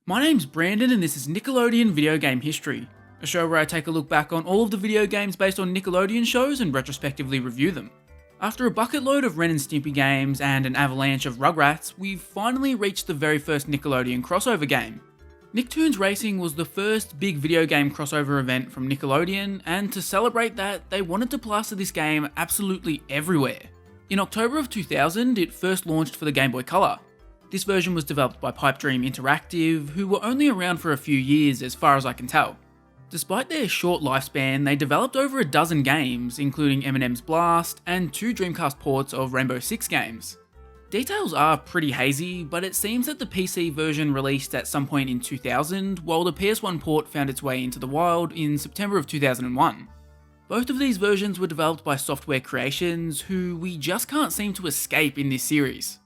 My name's Brandon and this is Nickelodeon Video Game History, a show where I take a look back on all of the video games based on Nickelodeon shows and retrospectively review them. After a bucket load of Ren and Stimpy games and an avalanche of Rugrats, we've finally reached the very first Nickelodeon crossover game. Nicktoons Racing was the first big video game crossover event from Nickelodeon, and to celebrate that, they wanted to plaster this game absolutely everywhere. In October of 2000, it first launched for the Game Boy Color. This version was developed by Pipe Dream Interactive, who were only around for a few years as far as I can tell. Despite their short lifespan, they developed over a dozen games, including M&M's Blast and 2 Dreamcast ports of Rainbow Six games. Details are pretty hazy, but it seems that the PC version released at some point in 2000, while the PS1 port found its way into the wild in September of 2001. Both of these versions were developed by Software Creations, who we just can't seem to escape in this series.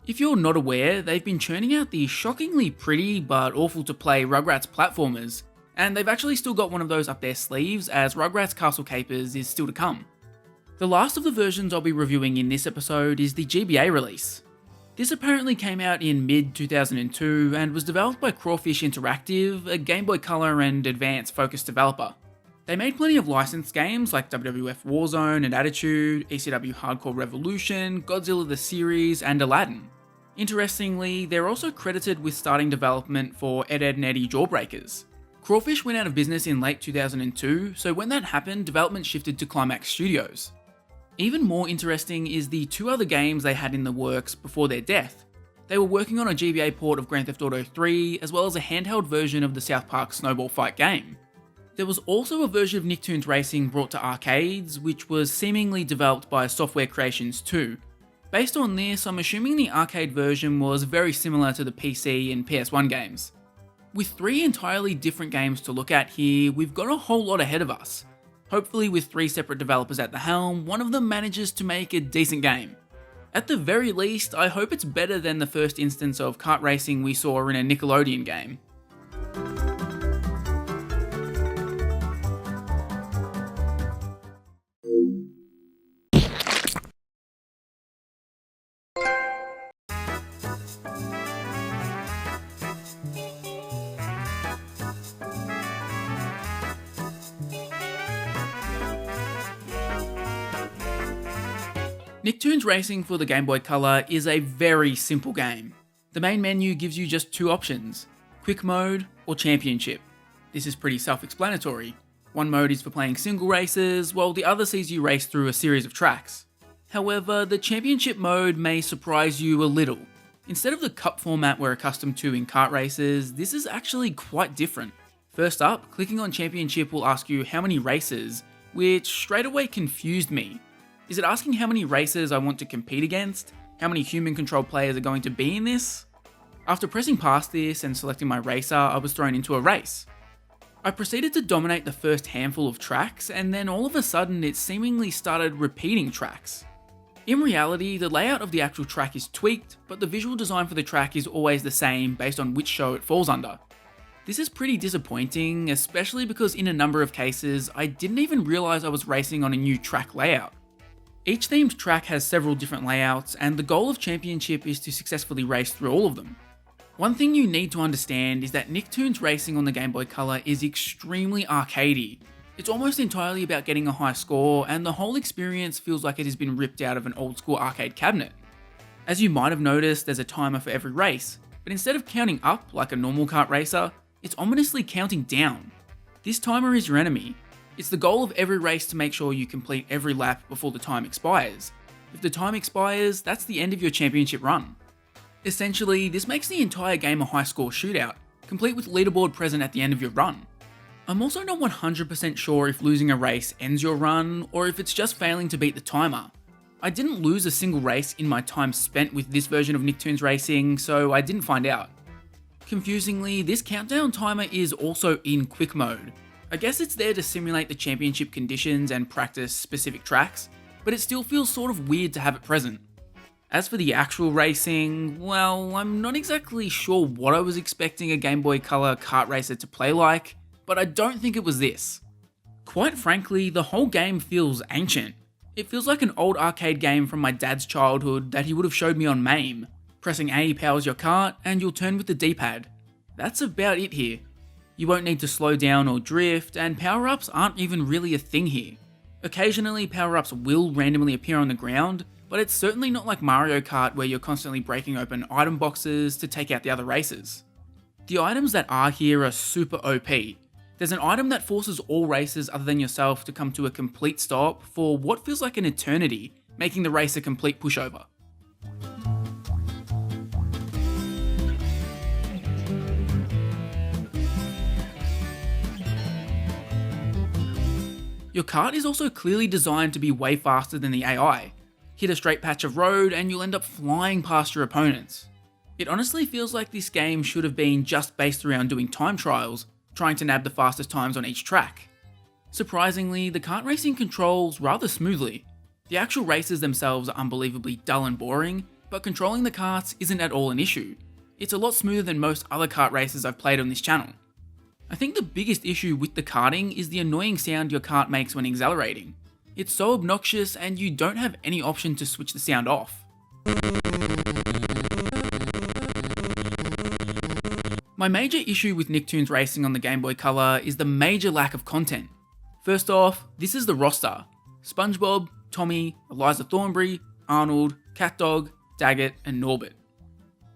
If you're not aware, they've been churning out the shockingly pretty but awful to play Rugrats platformers, and they've actually still got one of those up their sleeves, as Rugrats Castle Capers is still to come. The last of the versions I'll be reviewing in this episode is the GBA release. This apparently came out in mid-2002 and was developed by Crawfish Interactive, a Game Boy Color and Advance focused developer. They made plenty of licensed games like WWF Warzone and Attitude, ECW Hardcore Revolution, Godzilla the Series, and Aladdin. Interestingly, they're also credited with starting development for Ed, Edd n Eddy Jawbreakers. Crawfish went out of business in late 2002, so when that happened, development shifted to Climax Studios. Even more interesting is the 2 other games they had in the works before their death. They were working on a GBA port of Grand Theft Auto 3, as well as a handheld version of the South Park Snowball Fight game. There was also a version of Nicktoons Racing brought to arcades, which was seemingly developed by Software Creations too. Based on this, I'm assuming the arcade version was very similar to the PC and PS1 games. With 3 entirely different games to look at here, we've got a whole lot ahead of us. Hopefully with 3 separate developers at the helm, one of them manages to make a decent game. At the very least, I hope it's better than the first instance of kart racing we saw in a Nickelodeon game. Nicktoons Racing for the Game Boy Color is a very simple game. The main menu gives you just 2 options, Quick Mode or Championship. This is pretty self-explanatory. One mode is for playing single races, while the other sees you race through a series of tracks. However, the Championship mode may surprise you a little. Instead of the cup format we're accustomed to in kart races, this is actually quite different. First up, clicking on Championship will ask you how many races, which straight away confused me. Is it asking how many races I want to compete against? How many human-controlled players are going to be in this? After pressing past this and selecting my racer, I was thrown into a race. I proceeded to dominate the first handful of tracks, and then all of a sudden it seemingly started repeating tracks. In reality, the layout of the actual track is tweaked, but the visual design for the track is always the same based on which show it falls under. This is pretty disappointing, especially because in a number of cases, I didn't even realise I was racing on a new track layout. Each themed track has several different layouts, and the goal of Championship is to successfully race through all of them. One thing you need to understand is that Nicktoons Racing on the Game Boy Color is extremely arcadey. It's almost entirely about getting a high score, and the whole experience feels like it has been ripped out of an old school arcade cabinet. As you might have noticed, there's a timer for every race, but instead of counting up like a normal kart racer, it's ominously counting down. This timer is your enemy. It's the goal of every race to make sure you complete every lap before the time expires. If the time expires, that's the end of your championship run. Essentially, this makes the entire game a high score shootout, complete with leaderboard present at the end of your run. I'm also not 100% sure if losing a race ends your run, or if it's just failing to beat the timer. I didn't lose a single race in my time spent with this version of Nicktoons Racing, so I didn't find out. Confusingly, this countdown timer is also in quick mode. I guess it's there to simulate the championship conditions and practice specific tracks, but it still feels sort of weird to have it present. As for the actual racing, well, I'm not exactly sure what I was expecting a Game Boy Color kart racer to play like, but I don't think it was this. Quite frankly, the whole game feels ancient. It feels like an old arcade game from my dad's childhood that he would have showed me on MAME. Pressing A powers your kart, and you'll turn with the D-pad. That's about it here. You won't need to slow down or drift, and power-ups aren't even really a thing here. Occasionally, power-ups will randomly appear on the ground, but it's certainly not like Mario Kart where you're constantly breaking open item boxes to take out the other racers. The items that are here are super OP. There's an item that forces all racers other than yourself to come to a complete stop for what feels like an eternity, making the race a complete pushover. Your kart is also clearly designed to be way faster than the AI. Hit a straight patch of road and you'll end up flying past your opponents. It honestly feels like this game should have been just based around doing time trials, trying to nab the fastest times on each track. Surprisingly, the kart racing controls rather smoothly. The actual races themselves are unbelievably dull and boring, but controlling the karts isn't at all an issue. It's a lot smoother than most other kart races I've played on this channel. I think the biggest issue with the karting is the annoying sound your kart makes when accelerating. It's so obnoxious and you don't have any option to switch the sound off. My major issue with Nicktoons Racing on the Game Boy Color is the major lack of content. First off, this is the roster. SpongeBob, Tommy, Eliza Thornberry, Arnold, CatDog, Daggett, and Norbert.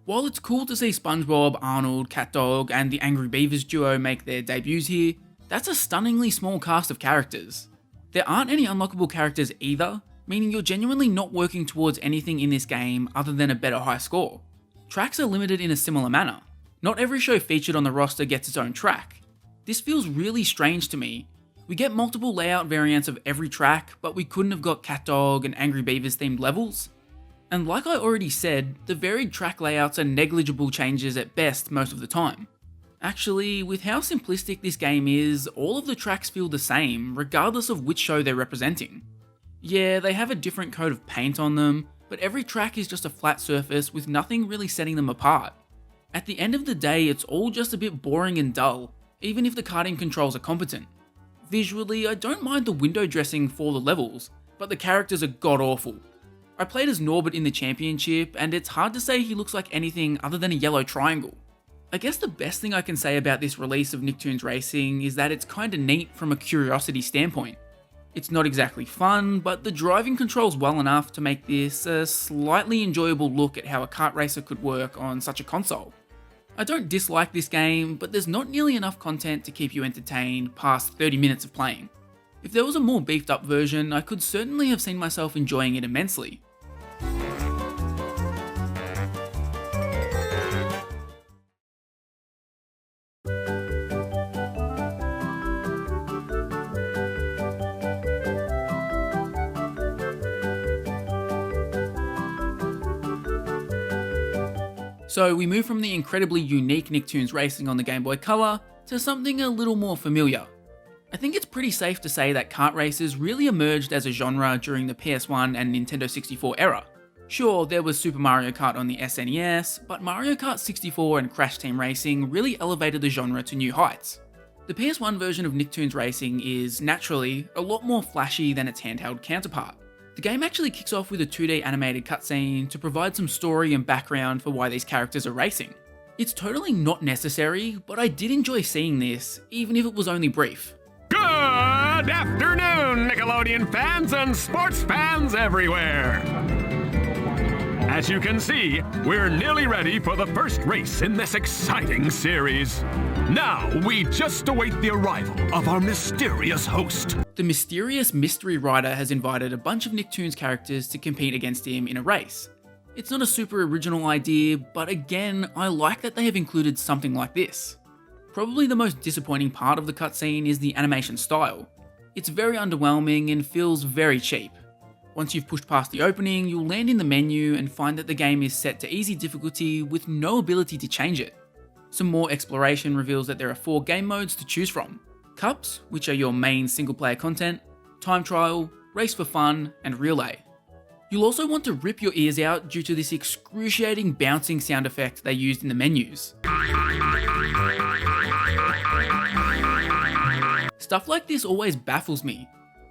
While it's cool to see SpongeBob, Arnold, CatDog, and the Angry Beavers duo make their debuts here, that's a stunningly small cast of characters. There aren't any unlockable characters either, meaning you're genuinely not working towards anything in this game other than a better high score. Tracks are limited in a similar manner. Not every show featured on the roster gets its own track. This feels really strange to me. We get multiple layout variants of every track, but we couldn't have got CatDog and Angry Beavers themed levels. And like I already said, the varied track layouts are negligible changes at best most of the time. Actually, with how simplistic this game is, all of the tracks feel the same, regardless of which show they're representing. Yeah, they have a different coat of paint on them, but every track is just a flat surface with nothing really setting them apart. At the end of the day, it's all just a bit boring and dull, even if the karting controls are competent. Visually, I don't mind the window dressing for the levels, but the characters are god-awful. I played as Norbert in the championship, and it's hard to say he looks like anything other than a yellow triangle. I guess the best thing I can say about this release of Nicktoons Racing is that it's kinda neat from a curiosity standpoint. It's not exactly fun, but the driving controls well enough to make this a slightly enjoyable look at how a kart racer could work on such a console. I don't dislike this game, but there's not nearly enough content to keep you entertained past 30 minutes of playing. If there was a more beefed up version, I could certainly have seen myself enjoying it immensely. So we move from the incredibly unique Nicktoons Racing on the Game Boy Color to something a little more familiar. I think it's pretty safe to say that kart races really emerged as a genre during the PS1 and Nintendo 64 era. Sure, there was Super Mario Kart on the SNES, but Mario Kart 64 and Crash Team Racing really elevated the genre to new heights. The PS1 version of Nicktoons Racing is, naturally, a lot more flashy than its handheld counterpart. The game actually kicks off with a 2D animated cutscene to provide some story and background for why these characters are racing. It's totally not necessary, but I did enjoy seeing this, even if it was only brief. Good afternoon, Nickelodeon fans and sports fans everywhere! As you can see, we're nearly ready for the first race in this exciting series. Now, we just await the arrival of our mysterious host. The mysterious mystery rider has invited a bunch of Nicktoons characters to compete against him in a race. It's not a super original idea, but again, I like that they have included something like this. Probably the most disappointing part of the cutscene is the animation style. It's very underwhelming and feels very cheap. Once you've pushed past the opening, you'll land in the menu and find that the game is set to easy difficulty with no ability to change it. Some more exploration reveals that there are 4 game modes to choose from. Cups, which are your main single player content, Time Trial, Race for Fun, and Relay. You'll also want to rip your ears out due to this excruciating bouncing sound effect they used in the menus. Stuff like this always baffles me.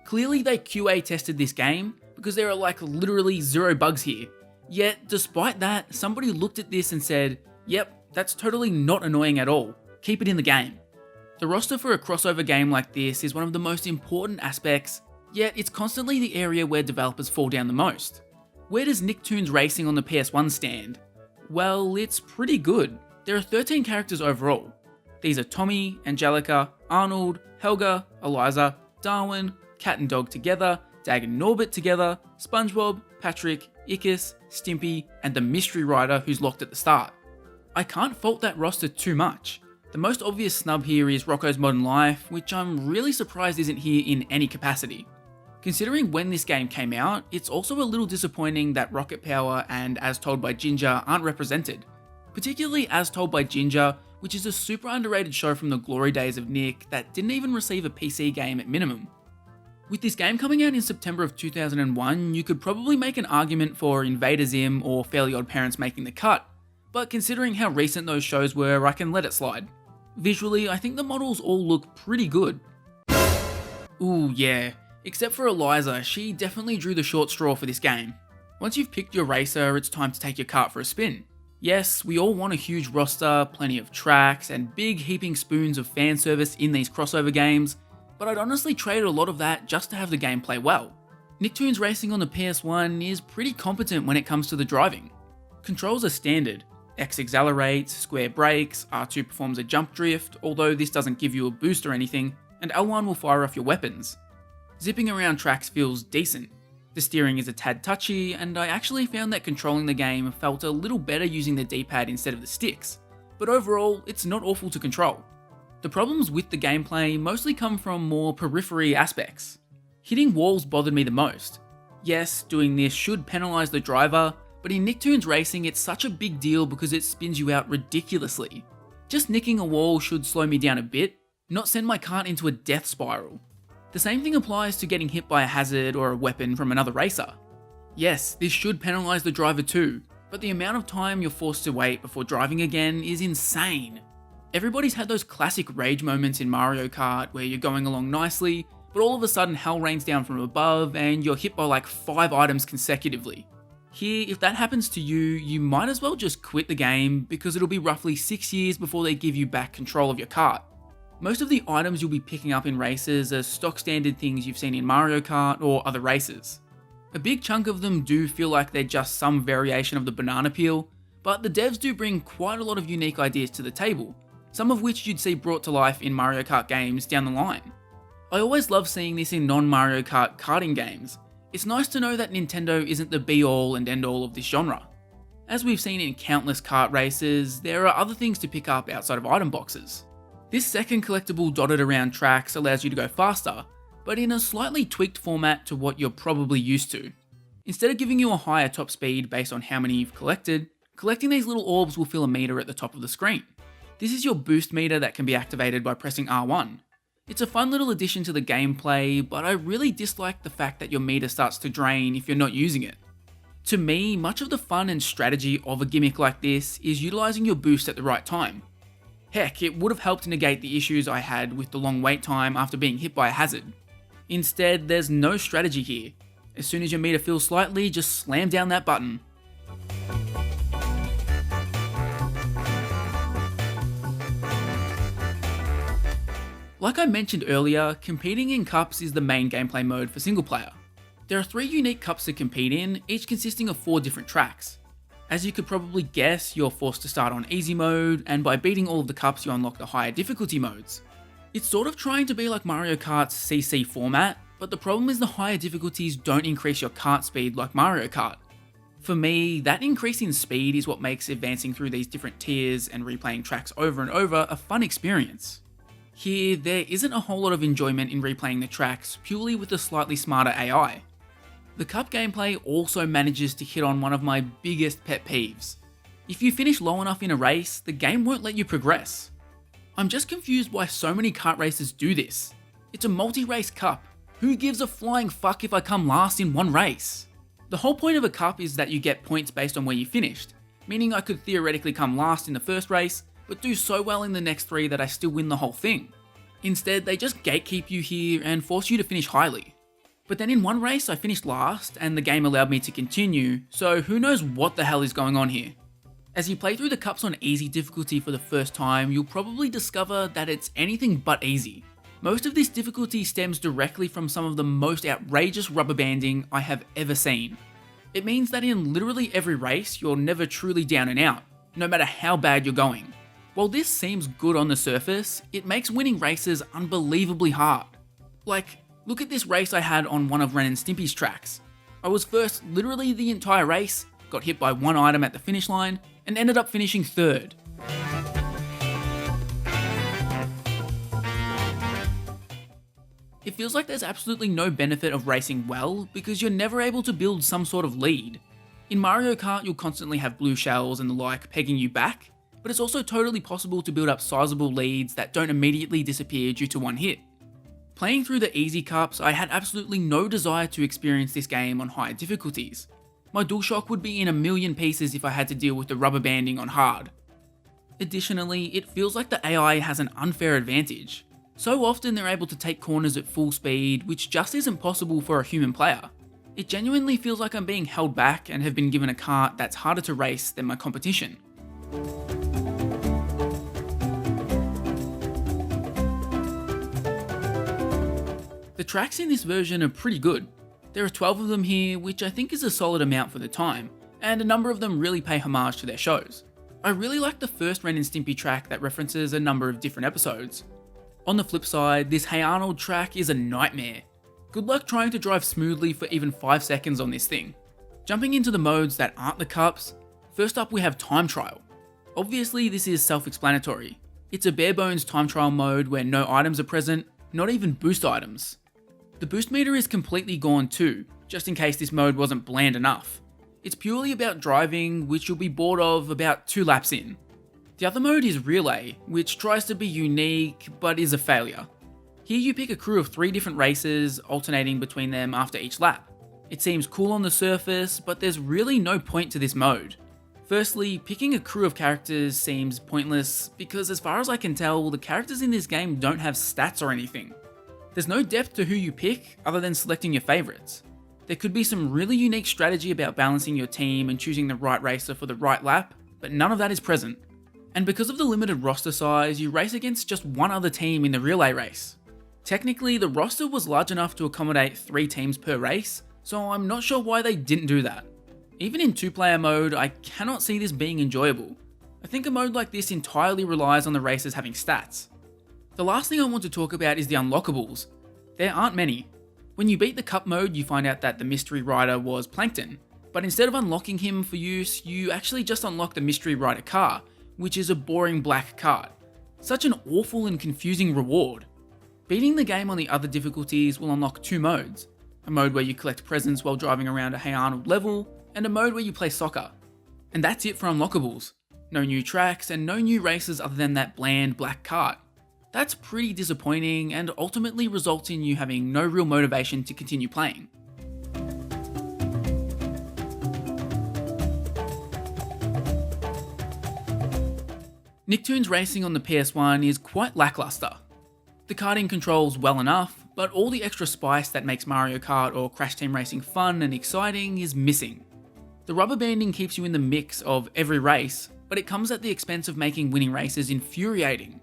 Clearly they QA tested this game, because there are like literally 0 bugs here. Yet, despite that, somebody looked at this and said, yep, That's totally not annoying at all. Keep it in the game. The roster for a crossover game like this is one of the most important aspects, yet it's constantly the area where developers fall down the most. Where does Nicktoons Racing on the PS1 stand? Well, it's pretty good. There are 13 characters overall. These are Tommy, Angelica, Arnold, Helga, Eliza, Darwin, Cat and Dog together, Dag and Norbert together, SpongeBob, Patrick, Ickis, Stimpy, and the mystery rider who's locked at the start. I can't fault that roster too much. The most obvious snub here is Rocko's Modern Life, which I'm really surprised isn't here in any capacity. Considering when this game came out, it's also a little disappointing that Rocket Power and As Told by Ginger aren't represented. Particularly As Told by Ginger, which is a super underrated show from the glory days of Nick that didn't even receive a PC game at minimum. With this game coming out in September of 2001, you could probably make an argument for Invader Zim or Fairly Odd Parents making the cut, but considering how recent those shows were, I can let it slide. Visually, I think the models all look pretty good. Ooh yeah, except for Eliza, she definitely drew the short straw for this game. Once you've picked your racer, it's time to take your kart for a spin. Yes, we all want a huge roster, plenty of tracks, and big heaping spoons of fan service in these crossover games, but I'd honestly trade a lot of that just to have the game play well. Nicktoons Racing on the PS1 is pretty competent when it comes to the driving. Controls are standard. X accelerates, square brakes, R2 performs a jump drift, although this doesn't give you a boost or anything, and L1 will fire off your weapons. Zipping around tracks feels decent. The steering is a tad touchy, and I actually found that controlling the game felt a little better using the D-pad instead of the sticks, but overall, it's not awful to control. The problems with the gameplay mostly come from more periphery aspects. Hitting walls bothered me the most. Yes, doing this should penalise the driver, but in Nicktoons Racing it's such a big deal because it spins you out ridiculously. Just nicking a wall should slow me down a bit, not send my kart into a death spiral. The same thing applies to getting hit by a hazard or a weapon from another racer. Yes, this should penalise the driver too, but the amount of time you're forced to wait before driving again is insane. Everybody's had those classic rage moments in Mario Kart where you're going along nicely, but all of a sudden hell rains down from above and you're hit by like 5 items consecutively. Here, if that happens to you, you might as well just quit the game because it'll be roughly 6 years before they give you back control of your kart. Most of the items you'll be picking up in races are stock standard things you've seen in Mario Kart or other races. A big chunk of them do feel like they're just some variation of the banana peel, but the devs do bring quite a lot of unique ideas to the table, some of which you'd see brought to life in Mario Kart games down the line. I always love seeing this in non-Mario Kart karting games. It's nice to know that Nintendo isn't the be-all and end-all of this genre. As we've seen in countless kart races, there are other things to pick up outside of item boxes. This second collectible dotted around tracks allows you to go faster, but in a slightly tweaked format to what you're probably used to. Instead of giving you a higher top speed based on how many you've collected, collecting these little orbs will fill a meter at the top of the screen. This is your boost meter that can be activated by pressing R1. It's a fun little addition to the gameplay, but I really dislike the fact that your meter starts to drain if you're not using it. To me, much of the fun and strategy of a gimmick like this is utilising your boost at the right time. Heck, it would have helped negate the issues I had with the long wait time after being hit by a hazard. Instead, there's no strategy here. As soon as your meter fills slightly, just slam down that button. Like I mentioned earlier, competing in cups is the main gameplay mode for single player. There are 3 unique cups to compete in, each consisting of 4 different tracks. As you could probably guess, you're forced to start on easy mode, and by beating all of the cups you unlock the higher difficulty modes. It's sort of trying to be like Mario Kart's CC format, but the problem is the higher difficulties don't increase your kart speed like Mario Kart. For me, that increase in speed is what makes advancing through these different tiers and replaying tracks over and over a fun experience. Here, there isn't a whole lot of enjoyment in replaying the tracks purely with a slightly smarter AI. The cup gameplay also manages to hit on one of my biggest pet peeves. If you finish low enough in a race, the game won't let you progress. I'm just confused why so many kart races do this. It's a multi-race cup. Who gives a flying fuck if I come last in one race? The whole point of a cup is that you get points based on where you finished, meaning I could theoretically come last in the first race, but do so well in the next 3 that I still win the whole thing. Instead, they just gatekeep you here and force you to finish highly. But then in one race I finished last and the game allowed me to continue, so who knows what the hell is going on here. As you play through the cups on easy difficulty for the first time, you'll probably discover that it's anything but easy. Most of this difficulty stems directly from some of the most outrageous rubber banding I have ever seen. It means that in literally every race, you're never truly down and out, no matter how bad you're going. While this seems good on the surface, it makes winning races unbelievably hard. Like, look at this race I had on one of Ren and Stimpy's tracks. I was first literally the entire race, got hit by one item at the finish line, and ended up finishing third. It feels like there's absolutely no benefit of racing well because you're never able to build some sort of lead. In Mario Kart, you'll constantly have blue shells and the like pegging you back, but it's also totally possible to build up sizable leads that don't immediately disappear due to one hit. Playing through the easy cups, I had absolutely no desire to experience this game on higher difficulties. My DualShock would be in a million pieces if I had to deal with the rubber banding on hard. Additionally, it feels like the AI has an unfair advantage. So often they're able to take corners at full speed, which just isn't possible for a human player. It genuinely feels like I'm being held back and have been given a kart that's harder to race than my competition. The tracks in this version are pretty good. There are 12 of them here, which I think is a solid amount for the time, and a number of them really pay homage to their shows. I really like the first Ren and Stimpy track that references a number of different episodes. On the flip side, this Hey Arnold track is a nightmare. Good luck trying to drive smoothly for even 5 seconds on this thing. Jumping into the modes that aren't the cups, first up we have Time Trial. Obviously this is self-explanatory. It's a bare bones time trial mode where no items are present, not even boost items. The boost meter is completely gone too, just in case this mode wasn't bland enough. It's purely about driving, which you'll be bored of about 2 laps in. The other mode is Relay, which tries to be unique, but is a failure. Here you pick a crew of 3 different races, alternating between them after each lap. It seems cool on the surface, but there's really no point to this mode. Firstly, picking a crew of characters seems pointless, because as far as I can tell, the characters in this game don't have stats or anything. There's no depth to who you pick, other than selecting your favourites. There could be some really unique strategy about balancing your team and choosing the right racer for the right lap, but none of that is present. And because of the limited roster size, you race against just one other team in the relay race. Technically, the roster was large enough to accommodate 3 teams per race, so I'm not sure why they didn't do that. Even in 2-player mode, I cannot see this being enjoyable. I think a mode like this entirely relies on the racers having stats. The last thing I want to talk about is the unlockables. There aren't many. When you beat the cup mode, you find out that the mystery rider was Plankton, but instead of unlocking him for use, you actually just unlock the mystery rider car, which is a boring black kart. Such an awful and confusing reward. Beating the game on the other difficulties will unlock 2 modes. A mode where you collect presents while driving around a Hey Arnold level, and a mode where you play soccer. And that's it for unlockables. No new tracks and no new races other than that bland black kart. That's pretty disappointing and ultimately results in you having no real motivation to continue playing. Nicktoons Racing on the PS1 is quite lackluster. The karting controls well enough, but all the extra spice that makes Mario Kart or Crash Team Racing fun and exciting is missing. The rubber banding keeps you in the mix of every race, but it comes at the expense of making winning races infuriating.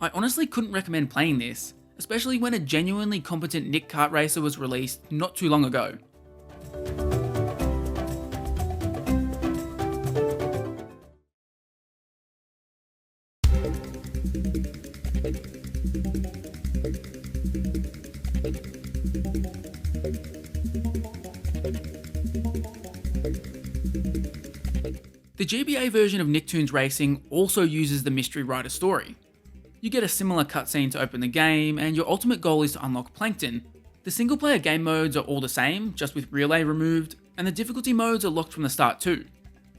I honestly couldn't recommend playing this, especially when a genuinely competent Nick Kart racer was released not too long ago. The GBA version of Nicktoons Racing also uses the Mystery Rider story. You get a similar cutscene to open the game, and your ultimate goal is to unlock Plankton. The single player game modes are all the same, just with Relay removed, and the difficulty modes are locked from the start too.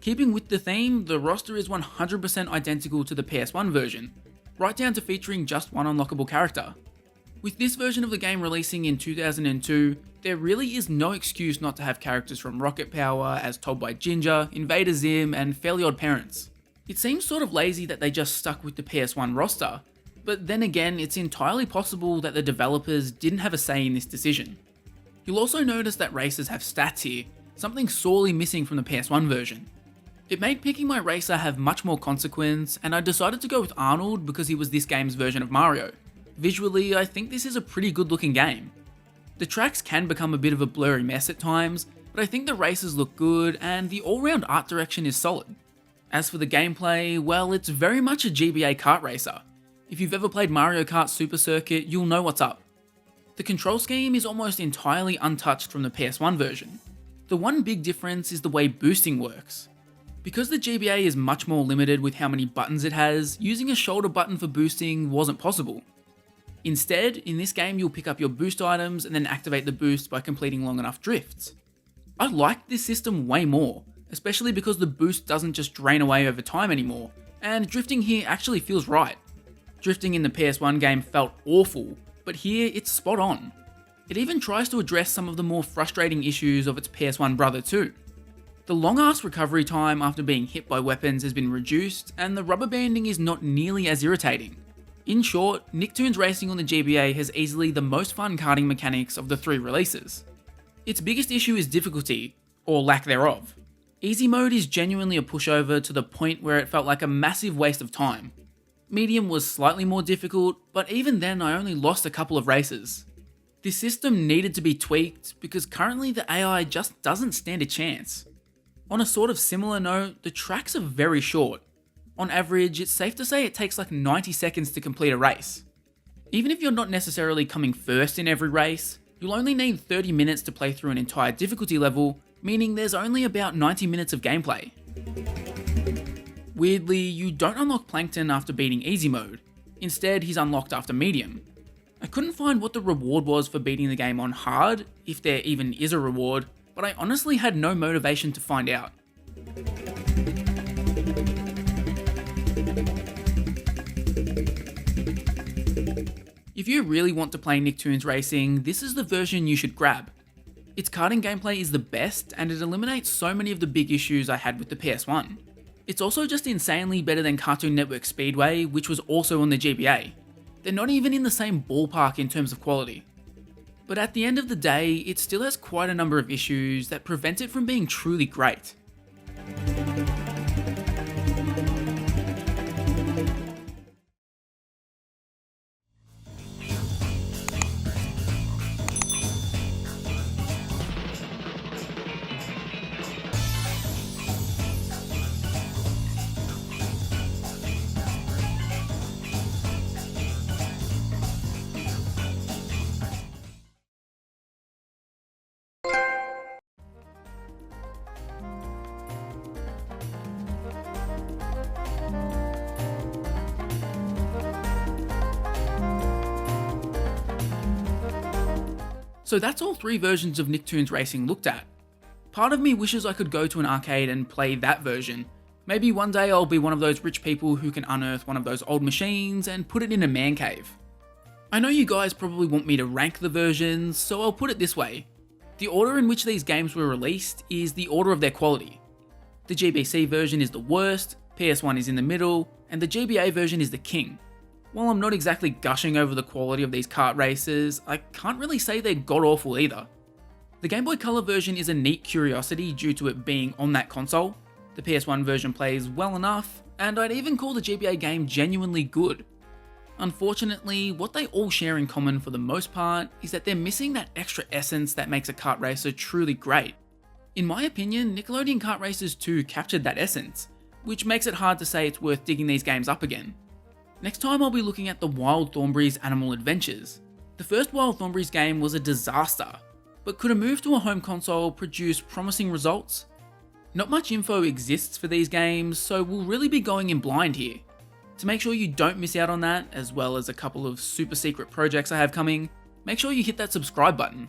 Keeping with the theme, the roster is 100% identical to the PS1 version, right down to featuring just one unlockable character. With this version of the game releasing in 2002, there really is no excuse not to have characters from Rocket Power, As Told by Ginger, Invader Zim, and Fairly Odd Parents. It seems sort of lazy that they just stuck with the PS1 roster, but then again, it's entirely possible that the developers didn't have a say in this decision. You'll also notice that racers have stats here, something sorely missing from the PS1 version. It made picking my racer have much more consequence, and I decided to go with Arnold because he was this game's version of Mario. Visually, I think this is a pretty good looking game. The tracks can become a bit of a blurry mess at times, but I think the races look good and the all-round art direction is solid. As for the gameplay, well, it's very much a GBA kart racer. If you've ever played Mario Kart Super Circuit, you'll know what's up. The control scheme is almost entirely untouched from the PS1 version. The one big difference is the way boosting works. Because the GBA is much more limited with how many buttons it has, using a shoulder button for boosting wasn't possible. Instead, in this game you'll pick up your boost items and then activate the boost by completing long enough drifts. I liked this system way more, especially because the boost doesn't just drain away over time anymore, and drifting here actually feels right. Drifting in the PS1 game felt awful, but here it's spot on. It even tries to address some of the more frustrating issues of its PS1 brother too. The long-ass recovery time after being hit by weapons has been reduced, and the rubber banding is not nearly as irritating. In short, Nicktoons Racing on the GBA has easily the most fun karting mechanics of the 3 releases. Its biggest issue is difficulty, or lack thereof. Easy mode is genuinely a pushover to the point where it felt like a massive waste of time. Medium was slightly more difficult, but even then I only lost a couple of races. This system needed to be tweaked because currently the AI just doesn't stand a chance. On a sort of similar note, the tracks are very short. On average, it's safe to say it takes like 90 seconds to complete a race. Even if you're not necessarily coming first in every race, you'll only need 30 minutes to play through an entire difficulty level, meaning there's only about 90 minutes of gameplay. Weirdly, you don't unlock Plankton after beating easy mode. Instead, he's unlocked after medium. I couldn't find what the reward was for beating the game on hard, if there even is a reward, but I honestly had no motivation to find out. If you really want to play Nicktoons Racing, this is the version you should grab. Its karting gameplay is the best, and it eliminates so many of the big issues I had with the PS1. It's also just insanely better than Cartoon Network Speedway, which was also on the GBA. They're not even in the same ballpark in terms of quality. But at the end of the day, it still has quite a number of issues that prevent it from being truly great. So that's all 3 versions of Nicktoons Racing looked at. Part of me wishes I could go to an arcade and play that version. Maybe one day I'll be one of those rich people who can unearth one of those old machines and put it in a man cave. I know you guys probably want me to rank the versions, so I'll put it this way. The order in which these games were released is the order of their quality. The GBC version is the worst, PS1 is in the middle, and the GBA version is the king. While I'm not exactly gushing over the quality of these kart races, I can't really say they're god-awful either. The Game Boy Color version is a neat curiosity due to it being on that console. The PS1 version plays well enough, and I'd even call the GBA game genuinely good. Unfortunately, what they all share in common for the most part is that they're missing that extra essence that makes a kart racer truly great. In my opinion, Nickelodeon Kart Racers 2 captured that essence, which makes it hard to say it's worth digging these games up again. Next time I'll be looking at the Wild Thornberrys Animal Adventures. The first Wild Thornberrys game was a disaster, but could a move to a home console produce promising results? Not much info exists for these games, so we'll really be going in blind here. To make sure you don't miss out on that, as well as a couple of super secret projects I have coming, make sure you hit that subscribe button.